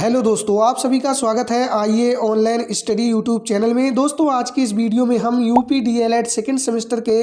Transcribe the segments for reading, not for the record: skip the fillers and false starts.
Hello दोस्तों, आप सभी का स्वागत है आइए ऑनलाइन स्टडी यूट्यूब चैनल में। दोस्तों आज की इस वीडियो में हम यूपी डीएलएड सेकंड सेमेस्टर के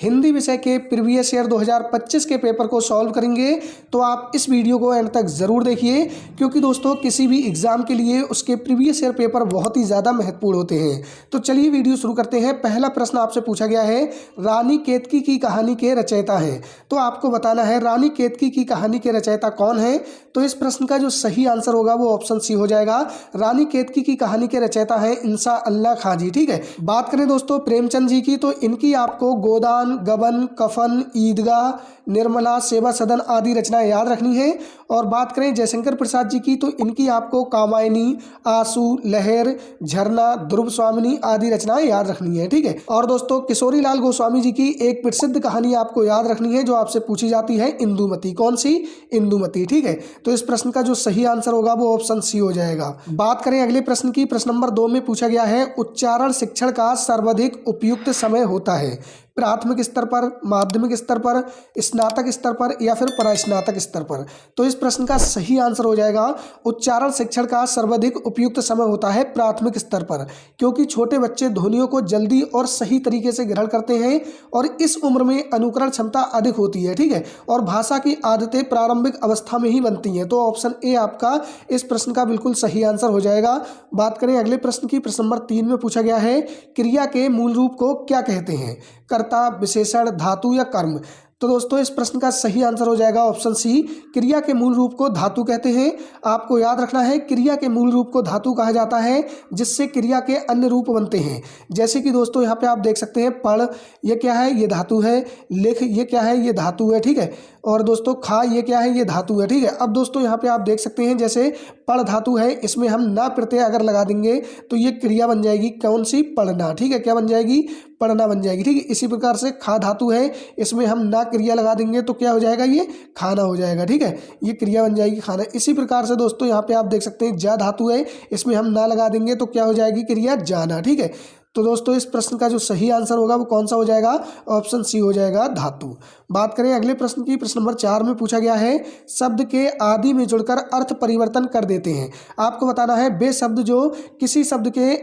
हिंदी विषय के प्रीवियस ईयर 2025 के पेपर को सॉल्व करेंगे। तो आप इस वीडियो को एंड तक ज़रूर देखिए, क्योंकि दोस्तों किसी भी एग्ज़ाम के लिए उसके प्रीवियस ईयर पेपर बहुत ही ज़्यादा महत्वपूर्ण होते हैं। तो चलिए वीडियो शुरू करते हैं। पहला प्रश्न आपसे पूछा गया है, रानी केतकी की कहानी के रचयिता हैं। तो आपको बताना है रानी केतकी की कहानी के रचयिता कौन है। तो इस प्रश्न का जो सही आंसर होगा वो ऑप्शन सी हो जाएगा। रानी केतकी की कहानी के रचयिता है इंसा अल्लाह खां जी। ठीक है, बात करें दोस्तों प्रेमचंद जी की, तो इनकी आपको गोदान, गबन, कफन, ईदगाह, निर्मला, सेवा सदन आदि रचनाएं याद रखनी है। और बात करें जयशंकर प्रसाद जी की, तो इनकी आपको कामायनी, आंसू, लहर, झरना, ध्रुव स्वामिनी आदि रचनाएं याद रखनी है। ठीक है, और दोस्तों किशोरी लाल गोस्वामी जी की एक प्रसिद्ध कहानी आपको याद रखनी है जो आपसे पूछी जाती है, इंदुमती। कौन सी? इंदुमती। ठीक है, तो इस प्रश्न का जो सही आंसर होगा वो ऑप्शन सी हो जाएगा। बात करें अगले प्रश्न की, प्रश्न नंबर 2 में पूछा गया है, उच्चारण शिक्षण का सर्वाधिक उपयुक्त समय होता है प्राथमिक स्तर पर, माध्यमिक स्तर पर, स्नातक स्तर पर या फिर परास्नातक स्तर पर। तो इस प्रश्न का सही आंसर हो जाएगा, उच्चारण शिक्षण का सर्वाधिक उपयुक्त समय होता है प्राथमिक स्तर पर, क्योंकि छोटे बच्चे ध्वनियों को जल्दी और सही तरीके से ग्रहण करते हैं और इस उम्र में अनुकरण क्षमता अधिक होती है। ठीक है, और भाषा की आदतें प्रारंभिक अवस्था में ही बनती हैं। तो ऑप्शन ए आपका इस प्रश्न का बिल्कुल सही आंसर हो जाएगा। बात करें अगले प्रश्न की, प्रश्न नंबर 3 में पूछा गया है, क्रिया के मूल रूप को क्या कहते हैं, कर्ता, विशेषण, धातु या कर्म। तो दोस्तों इस प्रश्न का सही आंसर हो जाएगा ऑप्शन सी, क्रिया के मूल रूप को धातु कहते हैं। आपको याद रखना है क्रिया के मूल रूप को धातु कहा जाता है जिससे क्रिया के अन्य रूप बनते हैं। जैसे कि दोस्तों यहाँ पे आप देख सकते हैं, पढ़ ये क्या है, ये धातु है। लिख ये क्या है, ये धातु है। ठीक है, और दोस्तों खा ये क्या है, ये धातु है। ठीक है, अब दोस्तों यहाँ पे आप देख सकते हैं, जैसे पढ़ धातु है, इसमें हम ना प्रत्यय अगर लगा देंगे तो ये क्रिया बन जाएगी। कौन सी? पढ़ना। ठीक है, क्या बन जाएगी? पढ़ना बन जाएगी। ठीक है, इसी प्रकार से खा धातु है, इसमें हम ना क्रिया लगा देंगे तो क्या हो जाएगा? ये खाना हो जाएगा। ठीक है, ये क्रिया बन जाएगी खाना। इसी प्रकार से दोस्तों यहाँ पे आप देख सकते हैं, जा धातु है, इसमें हम ना लगा देंगे तो क्या हो जाएगी? क्रिया जाना। ठीक है, तो दोस्तों इस प्रश्न का जो सही आंसर होगा वो कौन सा हो जाएगा? ऑप्शन सी हो जाएगा, धातु। बात करें अगले प्रश्न की, प्रश्न नंबर 4 में पूछा गया है, शब्द के आदि में जुड़कर अर्थ परिवर्तन कर देते हैं। आपको बताना है वे शब्द जो किसी शब्द के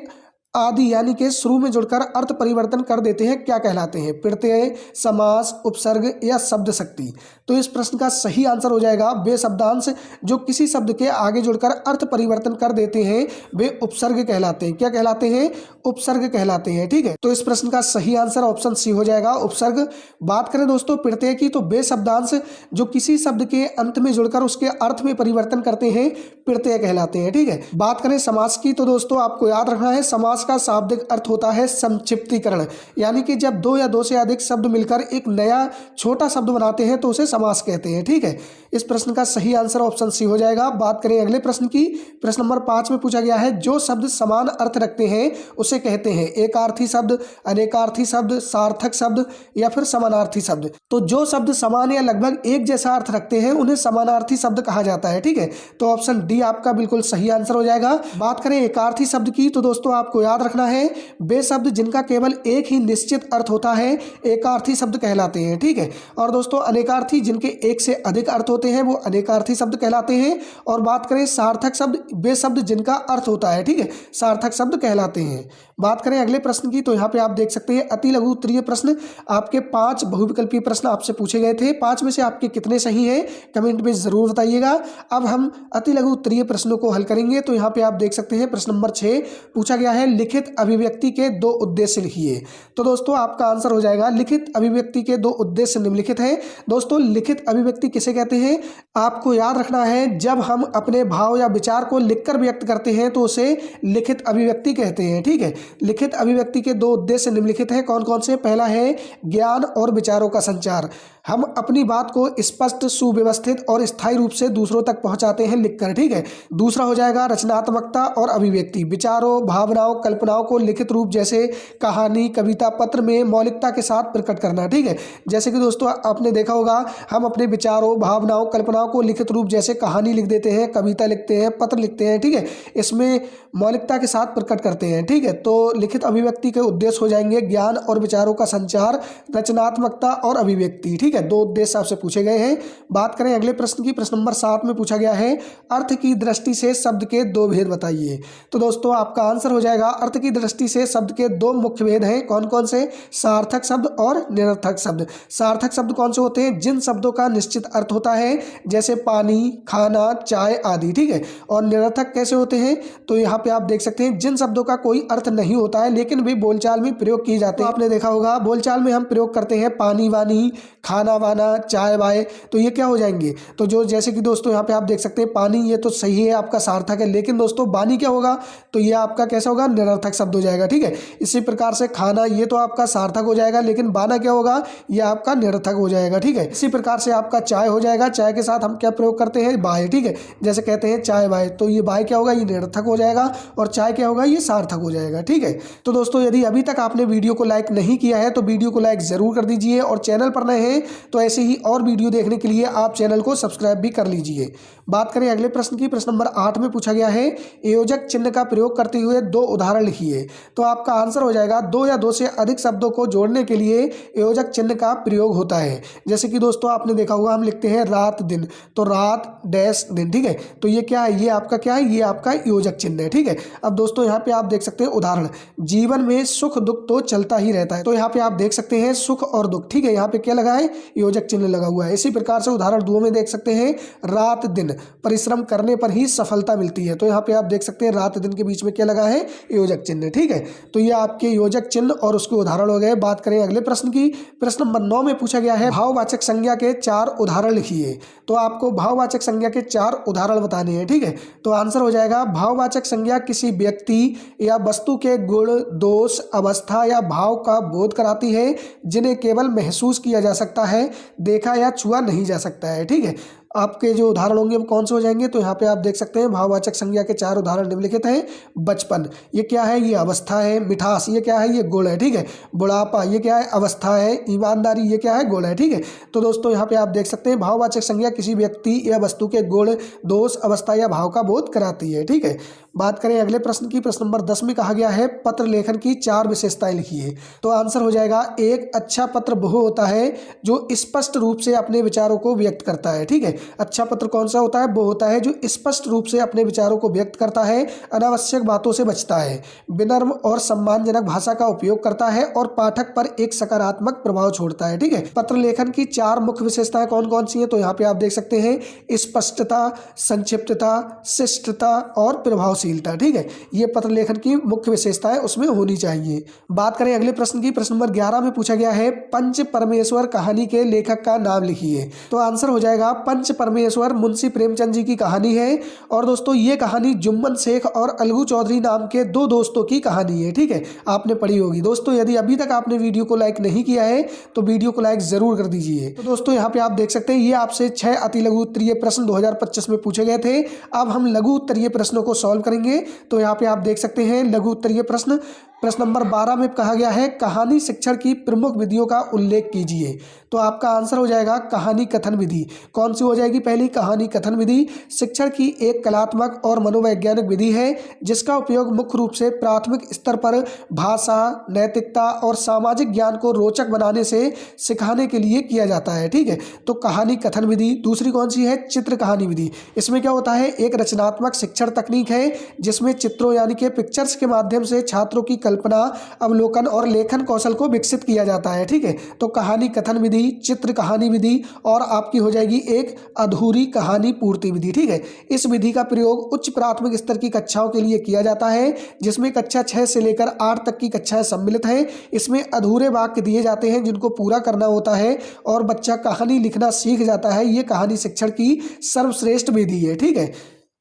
आदि यानी कि शुरू में जुड़कर अर्थ परिवर्तन कर देते हैं क्या कहलाते हैं? प्रत्यय, समास, उपसर्ग या शब्द शक्ति। तो इस प्रश्न का सही आंसर हो जाएगा, वे शब्दांश जो किसी शब्द के आगे जुड़कर अर्थ परिवर्तन कर देते हैं वे उपसर्ग कहलाते हैं। क्या कहलाते हैं? उपसर्ग कहलाते हैं। ठीक है, तो इस प्रश्न का सही आंसर ऑप्शन सी हो जाएगा, उपसर्ग। बात करें दोस्तों प्रत्यय की, तो वे शब्दांश जो किसी शब्द के अंत में जुड़कर उसके अर्थ में परिवर्तन करते हैं प्रत्यय कहलाते हैं। ठीक है, बात करें समास की, तो दोस्तों आपको याद रखना है, समास का शाब्दिक अर्थ होता है संक्षिप्तीकरण, यानी कि जब दो या दो से अधिक शब्द मिलकर एक नया छोटा शब्द बनाते हैं तो उसे समास कहते हैं। ठीक है, इस प्रश्न का सही आंसर ऑप्शन सी हो जाएगा। बात करें अगले प्रश्न की, प्रश्न नंबर 5 में पूछा गया है, जो शब्द समान अर्थ रखते हैं उसे कहते हैं एकार्थी शब्द, अनेकार्थी शब्द, सार्थक शब्द या फिर समानार्थी शब्द। तो जो शब्द समान या लगभग एक जैसा अर्थ रखते हैं उन्हें समानार्थी शब्द कहा जाता है। ठीक है, तो ऑप्शन डी आपका बिल्कुल सही आंसर हो जाएगा। बात करें एकार्थी शब्द की, तो दोस्तों आपको याद रखना है वे शब्द जिनका केवल एक ही निश्चित अर्थ होता है एकार्थी शब्द कहलाते हैं। ठीक है, और दोस्तों अनेकार्थी जिनके एक से अधिक अर्थ होते हैं वो अनेकार्थी शब्द कहलाते हैं। और बात करें सार्थक शब्द, वे शब्द जिनका अर्थ होता है, ठीक है, सार्थक शब्द कहलाते हैं। बात करें अगले प्रश्न की, तो यहाँ पे आप देख सकते हैं अति लघु उत्तरीय प्रश्न, आपके 5 बहुविकल्पीय प्रश्न आपसे पूछे गए थे। 5 में से आपके कितने सही हैं कमेंट में जरूर बताइएगा। अब हम अति लघु उत्तरीय प्रश्नों को हल करेंगे। तो यहाँ पे आप देख सकते हैं प्रश्न नंबर 6 पूछा गया है, लिखित अभिव्यक्ति के 2 उद्देश्य लिखिए। तो दोस्तों आपका आंसर हो जाएगा, लिखित अभिव्यक्ति के 2 उद्देश्य निम्नलिखित हैं। दोस्तों लिखित अभिव्यक्ति किसे कहते हैं? आपको याद रखना है, जब हम अपने भाव या विचार को लिखकर व्यक्त करते हैं तो उसे लिखित अभिव्यक्ति कहते हैं। ठीक है, लिखित अभिव्यक्ति के 2 उद्देश्य निम्नलिखित हैं। कौन कौन से? पहला है ज्ञान और विचारों का संचार, हम अपनी बात को स्पष्ट, सुव्यवस्थित और स्थायी रूप से दूसरों तक पहुंचाते हैं लिखकर। ठीक है, दूसरा हो जाएगा रचनात्मकता और अभिव्यक्ति, विचारों, भावनाओं, कल्पनाओं को लिखित रूप जैसे कहानी, कविता, पत्र में मौलिकता के साथ प्रकट करना। ठीक है, जैसे कि दोस्तों आपने देखा होगा, हम अपने विचारों, भावनाओं, कल्पनाओं को लिखित रूप जैसे कहानी लिख देते हैं, कविता लिखते हैं, पत्र लिखते हैं। ठीक है, इसमें मौलिकता के साथ प्रकट करते हैं। ठीक है, तो लिखित अभिव्यक्ति के उद्देश्य हो जाएंगे ज्ञान और विचारों का संचार, रचनात्मकता और अभिव्यक्ति। ठीक ठीक है, दो उद्देश्य आपसे पूछे गए हैं। बात करें अगले प्रश्न की, प्रश्न नंबर 7 में पूछा गया है अर्थ की दृष्टि से शब्द के दो भेद बताइए। तो दोस्तों आपका आंसर हो जाएगा अर्थ की दृष्टि से शब्द के दो मुख्य भेद हैं। कौन कौन से? सार्थक शब्द और निरर्थक शब्द। सार्थक शब्द कौन से होते हैं? जिन शब्दों का निश्चित अर्थ होता है, जैसे पानी, खाना, चाय आदि, ठीक है। और निरर्थक कैसे होते हैं? तो यहाँ पे आप देख सकते हैं जिन शब्दों का कोई अर्थ नहीं होता है लेकिन भी बोलचाल में प्रयोग किए जाते हैं। आपने देखा होगा बोलचाल में हम प्रयोग करते हैं पानी वानी, खाना वाना, चाय वाय, तो ये क्या हो जाएंगे? तो जो जैसे कि दोस्तों यहाँ पे आप देख सकते हैं पानी, ये तो सही है आपका सार्थक है, लेकिन दोस्तों वानी क्या होगा? तो ये आपका कैसा होगा? निरर्थक शब्द हो जाएगा, ठीक है। इसी प्रकार से खाना, ये तो आपका सार्थक हो जाएगा, लेकिन बाना क्या होगा? ये आपका निरर्थक हो जाएगा, ठीक है। इसी प्रकार से आपका चाय हो जाएगा, चाय के साथ हम क्या प्रयोग करते हैं? बाय, ठीक है। जैसे कहते हैं चाय बाय, तो ये बाय क्या होगा? ये निरर्थक हो जाएगा, और चाय क्या होगा? ये सार्थक हो जाएगा, ठीक है। तो दोस्तों यदि अभी तक आपने वीडियो को लाइक नहीं किया है तो वीडियो को लाइक जरूर कर दीजिए, और चैनल पर नए हैं तो ऐसे ही और वीडियो देखने के लिए आप चैनल को सब्सक्राइब भी कर लीजिए। बात करें अगले प्रश्न की, प्रश्न नंबर 8 में पूछा गया है योजक चिन्ह का प्रयोग करते हुए दो उदाहरण लिखिए। तो आपका आंसर हो जाएगा दो या दो से अधिक शब्दों को जोड़ने के लिए योजक चिन्ह का प्रयोग होता है। जैसे कि दोस्तों आपने देखा होगा हम लिखते हैं रात दिन, तो रात डैश दिन, ठीक है। तो ये क्या है? ये आपका क्या है? ये आपका योजक चिन्ह है, ठीक है। अब दोस्तों यहाँ पे आप देख सकते हैं उदाहरण, जीवन में सुख दुख तो चलता ही रहता है। तो यहाँ पे आप देख सकते हैं सुख और दुख, ठीक है। यहाँ पे क्या लगा है? योजक चिन्ह लगा हुआ है। इसी प्रकार से उदाहरण 2 में देख सकते हैं रात दिन, परिश्रम करने पर ही सफलता मिलती है। तो यहाँ पे आप देख सकते हैं रात दिन के बीच में क्या लगा है? योजक चिन्ह, ठीक है। तो ये आपके योजक चिन्ह और उसके उदाहरण हो गए। बात करें अगले प्रश्न की, प्रश्न नंबर 9 में पूछा गया है भाववाचक संज्ञा के 4 उदाहरण लिखिए। तो आपको भाववाचक संज्ञा के 4 उदाहरण बताने हैं, ठीक है। तो आंसर हो जाएगा भाववाचक संज्ञा किसी व्यक्ति या वस्तु के गुण, दोष, अवस्था या भाव का बोध कराती है जिन्हें केवल महसूस किया जा सकता है, देखा या छुआ नहीं जा सकता है, ठीक है। आपके जो उदाहरण होंगे वो कौन से हो जाएंगे? तो यहाँ पे आप देख सकते हैं भाववाचक संज्ञा के 4 उदाहरण निम्नलिखित हैं। बचपन, ये क्या है? ये अवस्था है। मिठास, ये क्या है? ये गुण है, ठीक है। बुढ़ापा, ये क्या है? अवस्था है। ईमानदारी, ये क्या है? गुण है, ठीक है। तो दोस्तों यहाँ पे आप देख सकते हैं भाववाचक संज्ञा किसी व्यक्ति या वस्तु के गुण, दोष, अवस्था या भाव का बोध कराती है, ठीक है। बात करें अगले प्रश्न की, प्रश्न नंबर 10 में कहा गया है पत्र लेखन की 4 विशेषताएं लिखिए। तो आंसर हो जाएगा एक अच्छा पत्र वह होता है जो स्पष्ट रूप से अपने विचारों को व्यक्त करता है, ठीक है। अच्छा पत्र कौन सा होता है? वो होता है जो स्पष्ट रूप से अपने विचारों को व्यक्त करता है, अनावश्यक बातों से बचता है, विनम्र और सम्मानजनक भाषा का उपयोग करता है और पाठक पर एक सकारात्मक प्रभाव छोड़ता है, ठीक है। पत्र लेखन की 4 मुख्य विशेषताएं कौन कौन सी हैं? तो यहाँ पे आप देख सकते हैं स्पष्टता, संक्षिप्तता, शिष्टता और प्रभावशीलता, ठीक है। ये पत्र लेखन की मुख्य विशेषताएं उसमें होनी चाहिए। बात करें अगले प्रश्न की, प्रश्न नंबर 11 में पूछा गया है पंच परमेश्वर कहानी के लेखक का नाम लिखिए। तो आंसर हो जाएगा पंच परमेश्वर मुंशी प्रेमचंद जी की कहानी है। और दोस्तों ये कहानी जुम्मन शेख और अलगू चौधरी नाम के 2 दोस्तों की कहानी है, ठीक है। आपने पढ़ी होगी। दोस्तों यदि अभी तक आपने वीडियो को लाइक नहीं किया है तो वीडियो को लाइक जरूर कर दीजिए। तो दोस्तों यहाँ पे आप देख सकते हैं ये आपसे 6 अति लघु उत्तरीय प्रश्न 2025 में पूछे गए थे। अब हम लघु उत्तरीय प्रश्नों को सॉल्व करेंगे। तो यहाँ पे आप देख सकते हैं लघु उत्तरीय प्रश्न, प्रश्न नंबर 12 में कहा गया है कहानी शिक्षण की प्रमुख विधियों का उल्लेख कीजिए। तो आपका आंसर हो जाएगा कहानी कथन विधि। कौन सी हो जाएगी? पहली कहानी कथन विधि शिक्षण की एक कलात्मक और मनोवैज्ञानिक विधि है जिसका उपयोग मुख्य रूप से प्राथमिक स्तर पर भाषा, नैतिकता और सामाजिक ज्ञान को रोचक बनाने से सिखाने के लिए किया जाता है, ठीक है। तो कहानी कथन विधि। दूसरी कौन सी है? चित्र कहानी विधि। इसमें क्या होता है? एक रचनात्मक शिक्षण तकनीक है जिसमें चित्रों यानी कि पिक्चर्स के माध्यम से छात्रों की कल्पना, अवलोकन और लेखन कौशल को विकसित किया जाता है, ठीक है। तो कहानी कथन विधि, चित्र कहानी विधि और आपकी हो जाएगी एक अधूरी कहानी पूर्ति विधि, ठीक है। इस विधि का प्रयोग उच्च प्राथमिक स्तर की कक्षाओं के लिए किया जाता है जिसमें कक्षा 6 से लेकर 8 तक की कक्षाएं सम्मिलित हैं। इसमें अधूरे वाक्य दिए जाते हैं जिनको पूरा करना होता है और बच्चा कहानी लिखना सीख जाता है। ये कहानी शिक्षण की सर्वश्रेष्ठ विधि है, ठीक है।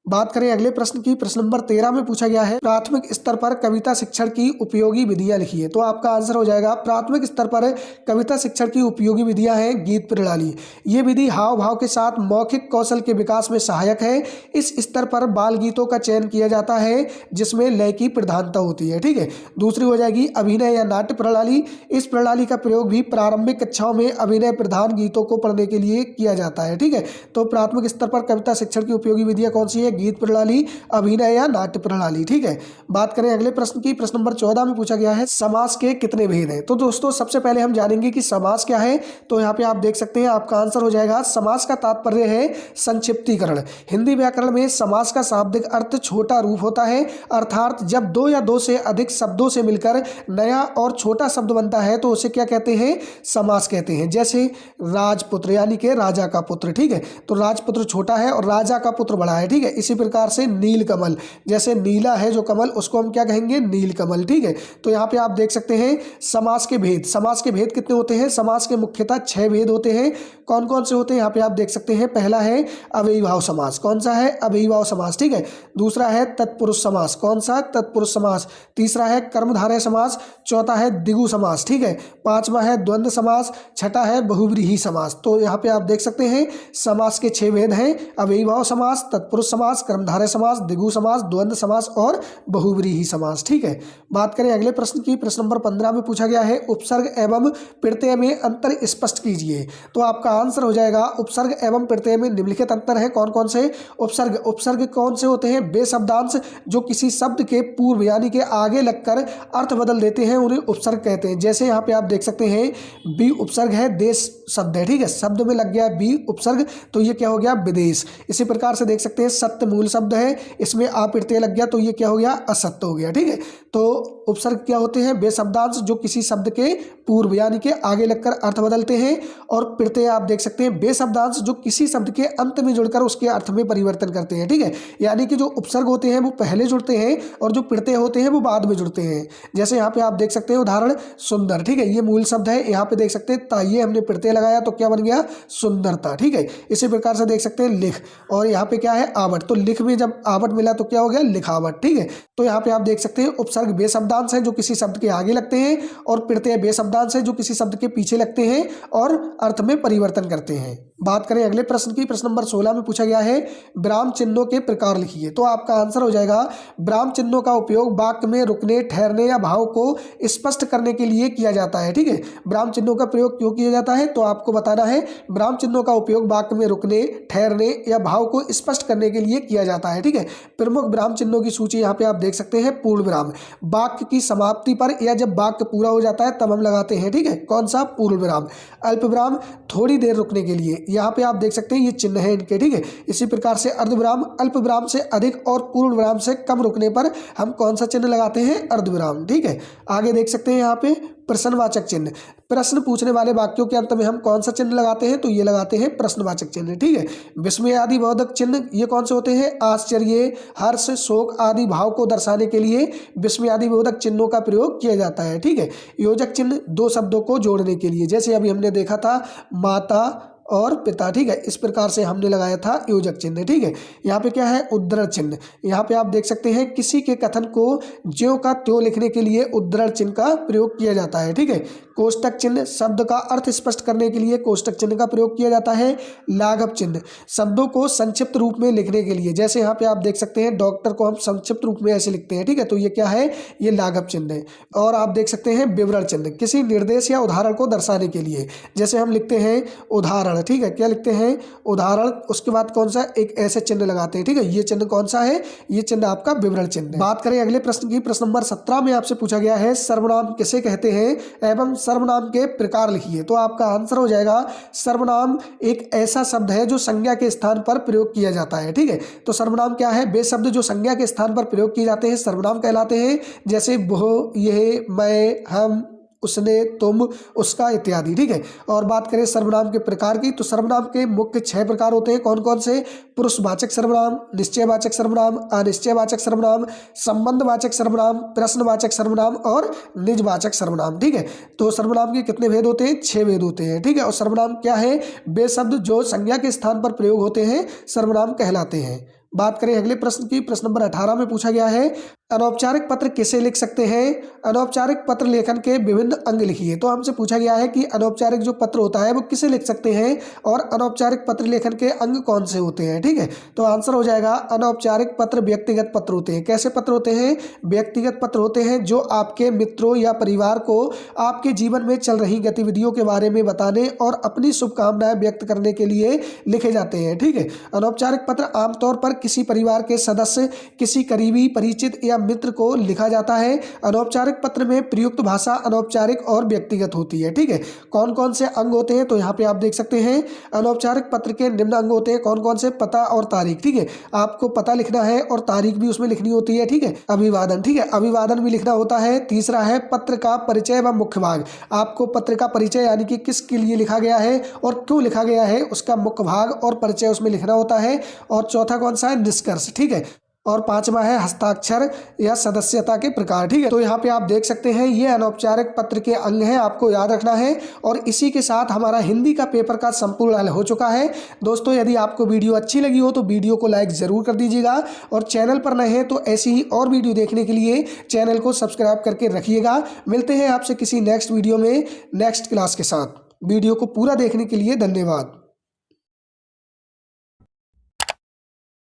बात करें अगले प्रश्न की, प्रश्न नंबर 13 में पूछा गया है प्राथमिक स्तर पर कविता शिक्षण की उपयोगी विधियां लिखिए। तो आपका आंसर हो जाएगा प्राथमिक स्तर पर कविता शिक्षण की उपयोगी विधियां हैं गीत प्रणाली। ये विधि हाव भाव के साथ मौखिक कौशल के विकास में सहायक है। इस स्तर पर बाल गीतों का चयन किया जाता है जिसमें लय की प्रधानता होती है, ठीक है। दूसरी हो जाएगी अभिनय या नाट्य प्रणाली। इस प्रणाली का प्रयोग भी प्रारंभिक कक्षाओं में अभिनय प्रधान गीतों को पढ़ने के लिए किया जाता है, ठीक है। तो प्राथमिक स्तर पर कविता शिक्षण की उपयोगी विधियां कौन सी है? गीत प्रणाली, अभिनय या नाट्य प्रणाली। ठीक है, बात करें अगले प्रश्न की, प्रश्न नंबर 14 में पूछा गया है समास के कितने भेद हैं। तो दोस्तों सबसे पहले हम जानेंगे कि समास क्या है। तो यहाँ पे आप देख सकते हैं, आपका आंसर हो जाएगा समास का तात्पर्य है संक्षिप्तीकरण। हिंदी व्याकरण में समास का शाब्दिक अर्थ छोटा रूप होता है, अर्थात जब दो या दो से अधिक शब्दों से मिलकर नया और छोटा शब्द बनता है तो उसे क्या कहते हैं, समास कहते हैं। जैसे राजपुत्र यानी कि राजा का पुत्र। ठीक है, तो राजपुत्र छोटा है और राजा का पुत्र बड़ा है। ठीक है, इसी प्रकार से नीलकमल, जैसे नीला है जो कमल, उसको हम क्या कहेंगे, नीलकमल। ठीक है, तो यहाँ पे आप देख सकते हैं समास के भेद। समास के भेद कितने होते हैं, समास के मुख्यतः 6 भेद होते हैं। कौन कौन से होते हैं, यहाँ पे आप देख सकते हैं। पहला है अव्ययीभाव समास। कौन सा है, अव्ययीभाव समास। ठीक है, दूसरा है तत्पुरुष समास। कौन सा, तत्पुरुष समास। तीसरा है कर्मधारय समास। चौथा है द्विगु समास। ठीक है, पांचवा है द्वंद्व समास। छठा है बहुव्रीहि समास। तो यहाँ पे आप देख सकते हैं समास के 6 भेद हैं, अव्ययीभाव समास, तत्पुरुष समास, कर्मधारय समास, द्विगु समास, द्वंद्व समास और बहुव्रीहि समास। ठीक है, बात करें अगले प्रश्न की, प्रश्न नंबर 15 में पूछा गया है उपसर्ग एवं प्रत्यय में अंतर स्पष्ट कीजिए। तो आपका आंसर हो जाएगा उपसर्ग एवं प्रत्यय में निम्नलिखित अंतर है। कौन कौन से उपसर्ग, उपसर्ग कौन से होते हैं, वे शब्दांश जो किसी शब्द के पूर्व यानी कि आगे लगकर अर्थ बदल देते हैं, उन्हें उपसर्ग कहते हैं। जैसे यहाँ पे आप देख सकते हैं बी उपसर्ग है, देश शब्द है। ठीक है, शब्द में लग गया बी उपसर्ग तो ये क्या हो गया, विदेश। इसी प्रकार से देख सकते हैं सत्य मूल शब्द है, इसमें आ प्रत्यय लग गया तो ये क्या हो गया, असत्य हो गया। ठीक है, तो उपसर्ग क्या होते हैं, वे शब्दांश जो किसी शब्द के पूर्व यानी कि आगे लगकर अर्थ बदलते हैं। और प्रत्यय आप देख सकते हैं वे शब्दांश जो किसी शब्द के अंत में जुड़कर उसके अर्थ में परिवर्तन करते हैं। ठीक है, यानी कि जो उपसर्ग होते हैं वो पहले जुड़ते हैं और जो प्रत्यय होते हैं वो बाद में जुड़ते हैं। जैसे यहाँ पे आप देख सकते हैं उदाहरण सुंदर। ठीक है, ये मूल शब्द है, यहाँ पे देख सकते हैं ताइये हमने प्रत्यय लगाया तो क्या बन गया, सुंदरता। ठीक है, इसी प्रकार से देख सकते हैं लिख, और यहाँ पे क्या है, आवट। तो लिख में जब आवट मिला तो क्या हो गया, लिखावट। ठीक है, तो यहाँ पे आप देख सकते हैं उपसर्ग वे शब्दांश हैं जो किसी शब्द के आगे लगते हैं और प्रत्यय वे शब्दांश हैं जो किसी शब्द के पीछे लगते हैं और अर्थ में परिवर्तन करते हैं। बात करें अगले प्रश्न की, प्रश्न नंबर 16 में पूछा गया है विराम चिन्हों के प्रकार लिखिए। तो आपका आंसर हो जाएगा विराम चिन्हों का उपयोग वाक्य में रुकने, ठहरने या भाव को स्पष्ट करने के लिए किया जाता है। ठीक है, विराम चिन्हों का प्रयोग क्यों किया जाता है, तो आपको बताना है। विराम चिन्हों का उपयोग वाक्य में रुकने, ठहरने या भाव को स्पष्ट करने के लिए किया जाता है। ठीक है, प्रमुख विराम चिन्हों की सूची यहाँ पे आप देख सकते हैं। पूर्ण विराम, वाक्य की समाप्ति पर या जब वाक्य पूरा हो जाता है तब हम लगाते हैं। ठीक है, कौन सा, पूर्ण विराम। अल्प विराम, थोड़ी देर रुकने के लिए, यहाँ पे आप देख सकते हैं ये चिन्ह है इनके। ठीक है, इसी प्रकार से अर्धविराम, अल्प विराम से अधिक और पूर्ण विराम से कम रुकने पर हम कौन सा चिन्ह लगाते हैं, अर्धविराम। ठीक है, आगे देख सकते हैं यहाँ पे प्रश्नवाचक चिन्ह, प्रश्न पूछने वाले वाक्यों के अंत में हम कौन सा चिन्ह लगाते हैं, तो ये लगाते हैं प्रश्नवाचक चिन्ह। ठीक है, विस्मय आदि बोधक चिन्ह ये कौन से होते हैं, आश्चर्य, हर्ष, शोक आदि भाव को दर्शाने के लिए विस्मय आदि बोधक चिन्हों का प्रयोग किया जाता है। ठीक है, योजक चिन्ह दो शब्दों को जोड़ने के लिए, जैसे अभी हमने देखा था माता और पिता। ठीक है, इस प्रकार से हमने लगाया था योजक चिन्ह। ठीक है, यहाँ पे क्या है, उद्धरण चिन्ह। यहाँ पे आप देख सकते हैं किसी के कथन को ज्यों का त्यों लिखने के लिए उद्धरण चिन्ह का प्रयोग किया जाता है। ठीक है, कोष्टक चिन्ह, शब्द का अर्थ स्पष्ट करने के लिए कोष्टक चिन्ह का प्रयोग किया जाता है। लाघव चिन्ह, शब्दों को संक्षिप्त रूप में लिखने के लिए, जैसे यहाँ पे आप देख सकते हैं डॉक्टर को हम संक्षिप्त रूप में ऐसे लिखते हैं। ठीक है, तो ये क्या है, ये लाघव चिन्ह है। और आप देख सकते हैं विवरण चिन्ह, किसी निर्देश या उदाहरण को दर्शाने के लिए, जैसे हम लिखते हैं उदाहरण। ठीक है, क्या लिखते हैं, उदाहरण, उसके बाद कौन सा, एक ऐसे चिन्ह लगाते हैं। ठीक है, ये चिन्ह कौन सा है, ये चिन्ह आपका विवरण चिन्ह है। बात करें अगले प्रश्न की, प्रश्न नंबर 17 में आपसे पूछा गया है सर्वनाम किसे कहते हैं एवं सर्वनाम के प्रकार लिखिए। तो आपका आंसर हो जाएगा सर्वनाम एक ऐसा शब्द है जो संज्ञा के स्थान पर प्रयोग किया जाता है। ठीक है, तो सर्वनाम क्या है, वे शब्द जो संज्ञा के स्थान पर प्रयोग किए जाते हैं सर्वनाम कहलाते हैं। जैसे वो, यह, मैं, हम, उसने, तुम, उसका इत्यादि। ठीक है, और बात करें सर्वनाम के प्रकार की, तो सर्वनाम के मुख्य 6 प्रकार होते हैं। कौन कौन से, पुरुषवाचक सर्वनाम, निश्चयवाचक सर्वनाम, अनिश्चयवाचक सर्वनाम, संबंधवाचक सर्वनाम, प्रश्नवाचक सर्वनाम और निजवाचक सर्वनाम। ठीक है, तो सर्वनाम के कितने भेद होते हैं, 6 भेद होते हैं। ठीक है, और सर्वनाम क्या है, वे शब्द जो संज्ञा के स्थान पर प्रयोग होते हैं सर्वनाम कहलाते हैं। बात करें अगले प्रश्न की, प्रश्न नंबर 18 में पूछा गया है अनौपचारिक पत्र किसे लिख सकते हैं? अनौपचारिक पत्र लेखन के विभिन्न अंग लिखिए। तो हमसे पूछा गया है कि अनौपचारिक जो पत्र होता है वो किसे लिख सकते हैं और अनौपचारिक पत्र लेखन के अंग कौन से होते हैं। ठीक है, तो आंसर हो जाएगा अनौपचारिक पत्र व्यक्तिगत पत्र होते हैं। कैसे पत्र होते हैं? व्यक्तिगत पत्र होते हैं जो आपके मित्रों या परिवार को आपके जीवन में चल रही गतिविधियों के बारे में बताने और अपनी शुभकामनाएं व्यक्त करने के लिए लिखे जाते हैं। ठीक है, अनौपचारिक पत्र आमतौर पर किसी परिवार के सदस्य, किसी करीबी परिचित या मित्र को लिखा जाता है। अनौपचारिक पत्र में प्रयुक्त भाषा अनौपचारिक और व्यक्तिगत होती है। ठीक है, कौन कौन से अंग होते हैं? तो यहाँ पे आप देख सकते हैं अनौपचारिक पत्र के निम्न अंग होते हैं। कौन कौन से? पता और तारीख। ठीक है, आपको पता लिखना है और तारीख भी उसमें लिखनी होती है। ठीक है, अभिवादन। ठीक है, अभिवादन भी लिखना होता है। तीसरा है पत्र का परिचय व मुख्य भाग। आपको पत्र का परिचय यानी कि किसके लिए लिखा गया है और क्यों लिखा गया है उसका मुख्य भाग और परिचय उसमें लिखना होता है। और चौथा कौन सा है? निष्कर्ष। ठीक है, और पांचवा है हस्ताक्षर या सदस्यता के प्रकार। ठीक है, तो यहाँ पे आप देख सकते हैं ये अनौपचारिक पत्र के अंग हैं, आपको याद रखना है। और इसी के साथ हमारा हिंदी का पेपर का संपूर्ण हल हो चुका है। दोस्तों, यदि आपको वीडियो अच्छी लगी हो तो वीडियो को लाइक ज़रूर कर दीजिएगा और चैनल पर नए हैं तो ऐसी ही और वीडियो देखने के लिए चैनल को सब्सक्राइब करके रखिएगा। मिलते हैं आपसे किसी नेक्स्ट वीडियो में नेक्स्ट क्लास के साथ। वीडियो को पूरा देखने के लिए धन्यवाद।